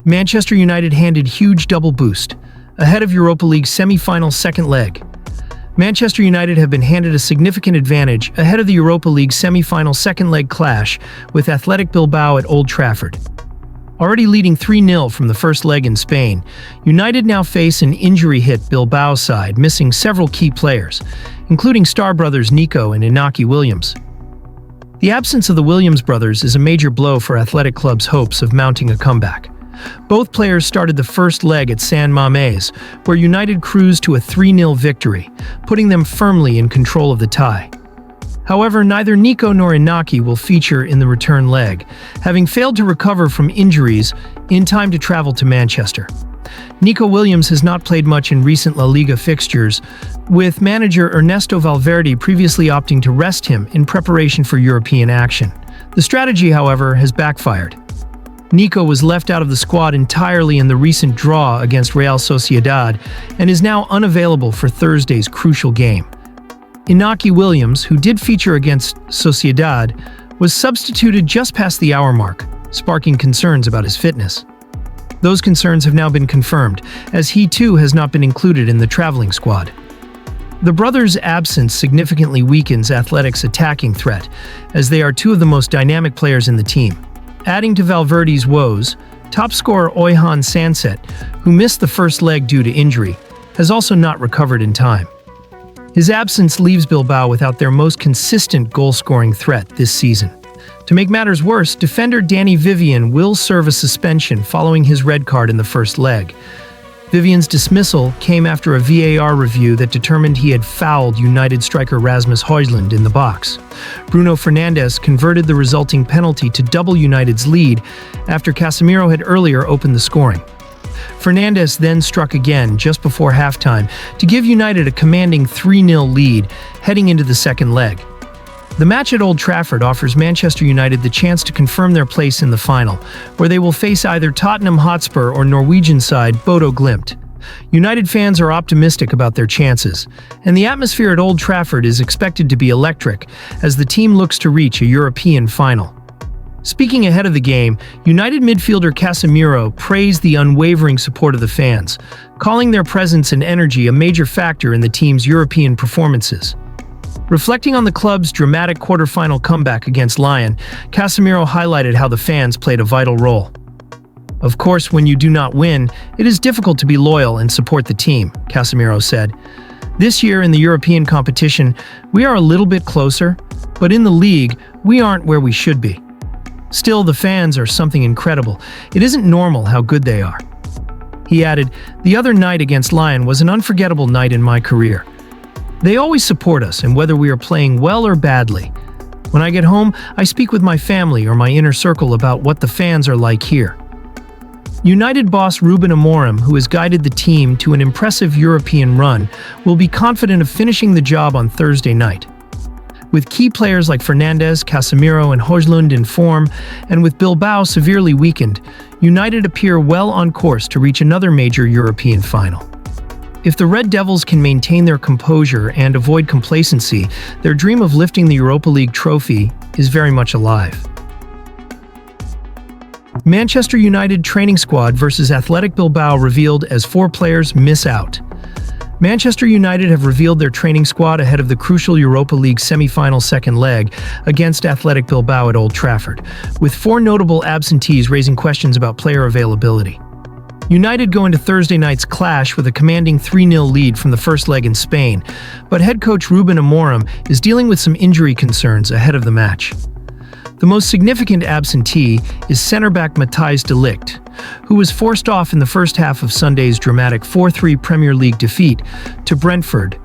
Manchester United handed huge double boost, ahead of Europa League semi-final second leg. Manchester United have been handed a significant advantage ahead of the Europa League semi-final second leg clash with Athletic Bilbao at Old Trafford. Already leading 3-0 from the first leg in Spain, United now face an injury-hit Bilbao side missing several key players, including star brothers Nico and Inaki Williams. The absence of the Williams brothers is a major blow for Athletic Club's hopes of mounting a comeback. Both players started the first leg at San Mamés, where United cruised to a 3-0 victory, putting them firmly in control of the tie. However, neither Nico nor Inaki will feature in the return leg, having failed to recover from injuries in time to travel to Manchester. Nico Williams has not played much in recent La Liga fixtures, with manager Ernesto Valverde previously opting to rest him in preparation for European action. The strategy, however, has backfired. Nico was left out of the squad entirely in the recent draw against Real Sociedad and is now unavailable for Thursday's crucial game. Inaki Williams, who did feature against Sociedad, was substituted just past the hour mark, sparking concerns about his fitness. Those concerns have now been confirmed, as he too has not been included in the traveling squad. The brothers' absence significantly weakens Athletic's attacking threat, as they are two of the most dynamic players in the team. Adding to Valverde's woes, top scorer Oyhan Sanset, who missed the first leg due to injury, has also not recovered in time. His absence leaves Bilbao without their most consistent goal-scoring threat this season. To make matters worse, defender Danny Vivian will serve a suspension following his red card in the first leg. Vivian's dismissal came after a VAR review that determined he had fouled United striker Rasmus Højlund in the box. Bruno Fernandes converted the resulting penalty to double United's lead after Casemiro had earlier opened the scoring. Fernandes then struck again just before halftime to give United a commanding 3-0 lead heading into the second leg. The match at Old Trafford offers Manchester United the chance to confirm their place in the final, where they will face either Tottenham Hotspur or Norwegian side Bodo Glimt. United fans are optimistic about their chances, and the atmosphere at Old Trafford is expected to be electric as the team looks to reach a European final. Speaking ahead of the game, United midfielder Casemiro praised the unwavering support of the fans, calling their presence and energy a major factor in the team's European performances. Reflecting on the club's dramatic quarter-final comeback against Lyon, Casemiro highlighted how the fans played a vital role. "Of course, when you do not win, it is difficult to be loyal and support the team," Casemiro said. "This year in the European competition, we are a little bit closer, but in the league, we aren't where we should be. Still, the fans are something incredible. It isn't normal how good they are." He added, "The other night against Lyon was an unforgettable night in my career. They always support us, and whether we are playing well or badly. When I get home, I speak with my family or my inner circle about what the fans are like here." United boss Ruben Amorim, who has guided the team to an impressive European run, will be confident of finishing the job on Thursday night. With key players like Fernandes, Casemiro, and Højlund in form, and with Bilbao severely weakened, United appear well on course to reach another major European final. If the Red Devils can maintain their composure and avoid complacency, their dream of lifting the Europa League trophy is very much alive. Manchester United training squad versus Athletic Bilbao revealed as 4 players miss out. Manchester United have revealed their training squad ahead of the crucial Europa League semi-final second leg against Athletic Bilbao at Old Trafford, with 4 notable absentees raising questions about player availability. United go into Thursday night's clash with a commanding 3-0 lead from the first leg in Spain, but head coach Ruben Amorim is dealing with some injury concerns ahead of the match. The most significant absentee is centre-back Matthijs de Ligt, who was forced off in the first half of Sunday's dramatic 4-3 Premier League defeat to Brentford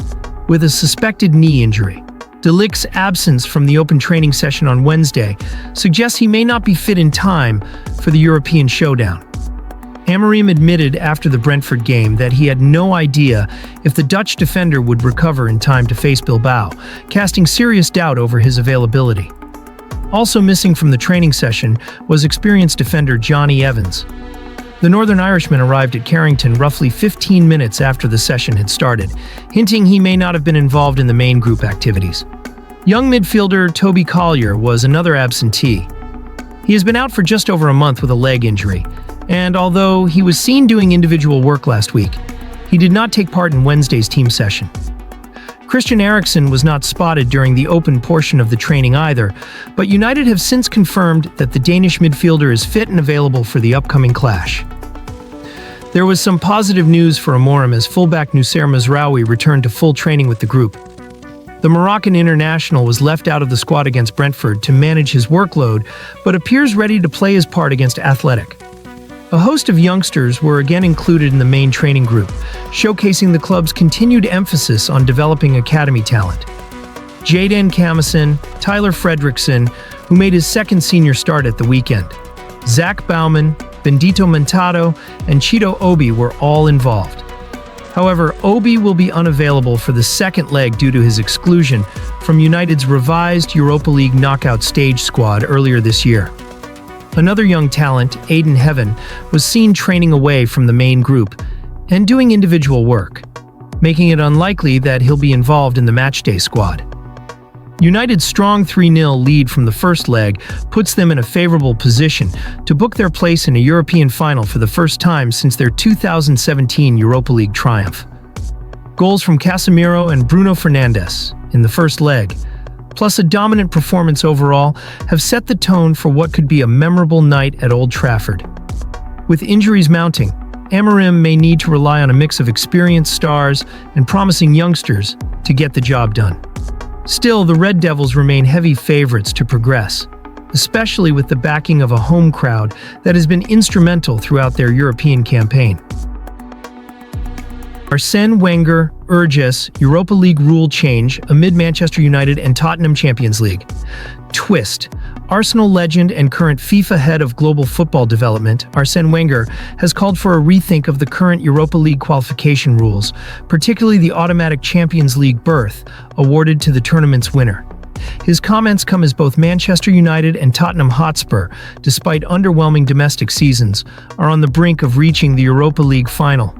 with a suspected knee injury. De Ligt's absence from the open training session on Wednesday suggests he may not be fit in time for the European showdown. Amorim admitted after the Brentford game that he had no idea if the Dutch defender would recover in time to face Bilbao, casting serious doubt over his availability. Also missing from the training session was experienced defender Johnny Evans. The Northern Irishman arrived at Carrington roughly 15 minutes after the session had started, hinting he may not have been involved in the main group activities. Young midfielder Toby Collier was another absentee. He has been out for just over a month with a leg injury, And although he was seen doing individual work last week, he did not take part in Wednesday's team session. Christian Eriksen was not spotted during the open portion of the training either, but United have since confirmed that the Danish midfielder is fit and available for the upcoming clash. There was some positive news for Amorim as fullback Noussair Mazraoui returned to full training with the group. The Moroccan international was left out of the squad against Brentford to manage his workload, but appears ready to play his part against Athletic. A host of youngsters were again included in the main training group, showcasing the club's continued emphasis on developing academy talent. Jadon Camison, Tyler Fredrickson, who made his second senior start at the weekend, Zach Bauman, Bendito Mentado, and Cheeto Obi were all involved. However, Obi will be unavailable for the second leg due to his exclusion from United's revised Europa League knockout stage squad earlier this year. Another young talent, Aiden Heaven, was seen training away from the main group and doing individual work, making it unlikely that he'll be involved in the matchday squad. United's strong 3-0 lead from the first leg puts them in a favorable position to book their place in a European final for the first time since their 2017 Europa League triumph. Goals from Casemiro and Bruno Fernandes in the first leg, plus a dominant performance overall, have set the tone for what could be a memorable night at Old Trafford. With injuries mounting, Amorim may need to rely on a mix of experienced stars and promising youngsters to get the job done. Still, the Red Devils remain heavy favorites to progress, especially with the backing of a home crowd that has been instrumental throughout their European campaign. Arsene Wenger urges Europa League rule change amid Manchester United and Tottenham Champions League. Twist. Arsenal legend and current FIFA head of global football development, Arsene Wenger, has called for a rethink of the current Europa League qualification rules, particularly the automatic Champions League berth awarded to the tournament's winner. His comments come as both Manchester United and Tottenham Hotspur, despite underwhelming domestic seasons, are on the brink of reaching the Europa League final.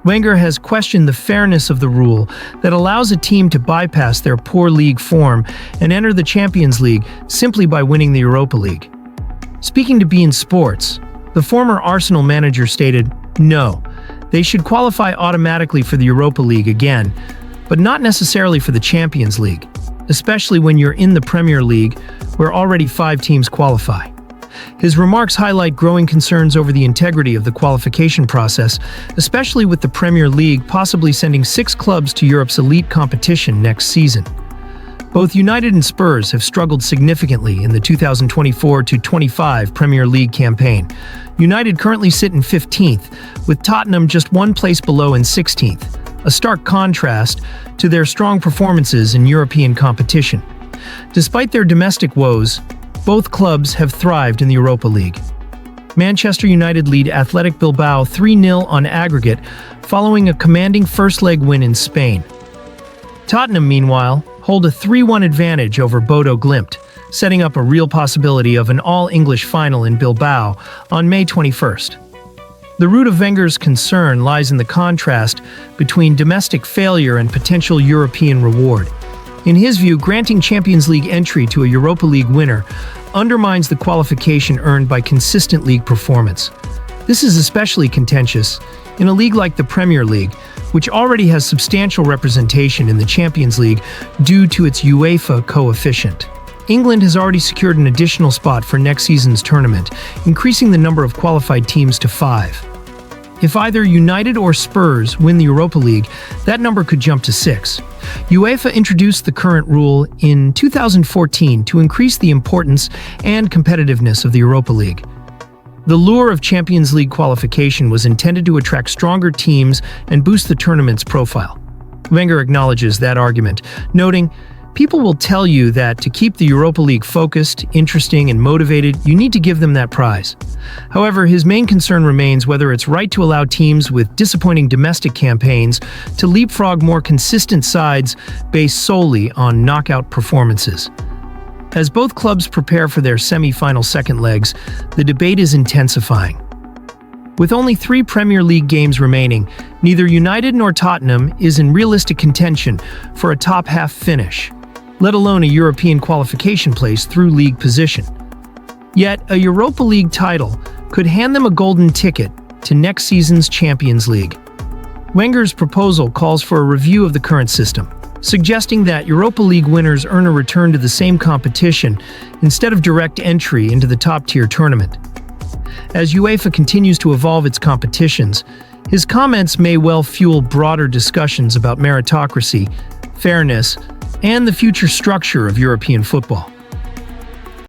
Wenger has questioned the fairness of the rule that allows a team to bypass their poor league form and enter the Champions League simply by winning the Europa League. Speaking to beIN Sports, the former Arsenal manager stated, "No, they should qualify automatically for the Europa League again, but not necessarily for the Champions League, especially when you're in the Premier League, where already 5 teams qualify." His remarks highlight growing concerns over the integrity of the qualification process, especially with the Premier League possibly sending 6 clubs to Europe's elite competition next season. Both United and Spurs have struggled significantly in the 2024-25 Premier League campaign. United currently sit in 15th, with Tottenham just 1 place below in 16th, a stark contrast to their strong performances in European competition. Despite their domestic woes, both clubs have thrived in the Europa League. Manchester United lead Athletic Bilbao 3-0 on aggregate following a commanding first-leg win in Spain. Tottenham, meanwhile, hold a 3-1 advantage over Bodo Glimt, setting up a real possibility of an all-English final in Bilbao on May 21st. The root of Wenger's concern lies in the contrast between domestic failure and potential European reward. In his view, granting Champions League entry to a Europa League winner undermines the qualification earned by consistent league performance. This is especially contentious in a league like the Premier League, which already has substantial representation in the Champions League due to its UEFA coefficient. England has already secured an additional spot for next season's tournament, increasing the number of qualified teams to 5. If either United or Spurs win the Europa League, that number could jump to 6. UEFA introduced the current rule in 2014 to increase the importance and competitiveness of the Europa League. The lure of Champions League qualification was intended to attract stronger teams and boost the tournament's profile. Wenger acknowledges that argument, noting, "People will tell you that to keep the Europa League focused, interesting, and motivated, you need to give them that prize." However, his main concern remains whether it's right to allow teams with disappointing domestic campaigns to leapfrog more consistent sides based solely on knockout performances. As both clubs prepare for their semi-final second legs, the debate is intensifying. With only 3 Premier League games remaining, neither United nor Tottenham is in realistic contention for a top-half finish, let alone a European qualification place through league position. Yet, a Europa League title could hand them a golden ticket to next season's Champions League. Wenger's proposal calls for a review of the current system, suggesting that Europa League winners earn a return to the same competition instead of direct entry into the top-tier tournament. As UEFA continues to evolve its competitions, his comments may well fuel broader discussions about meritocracy, fairness, and the future structure of European football.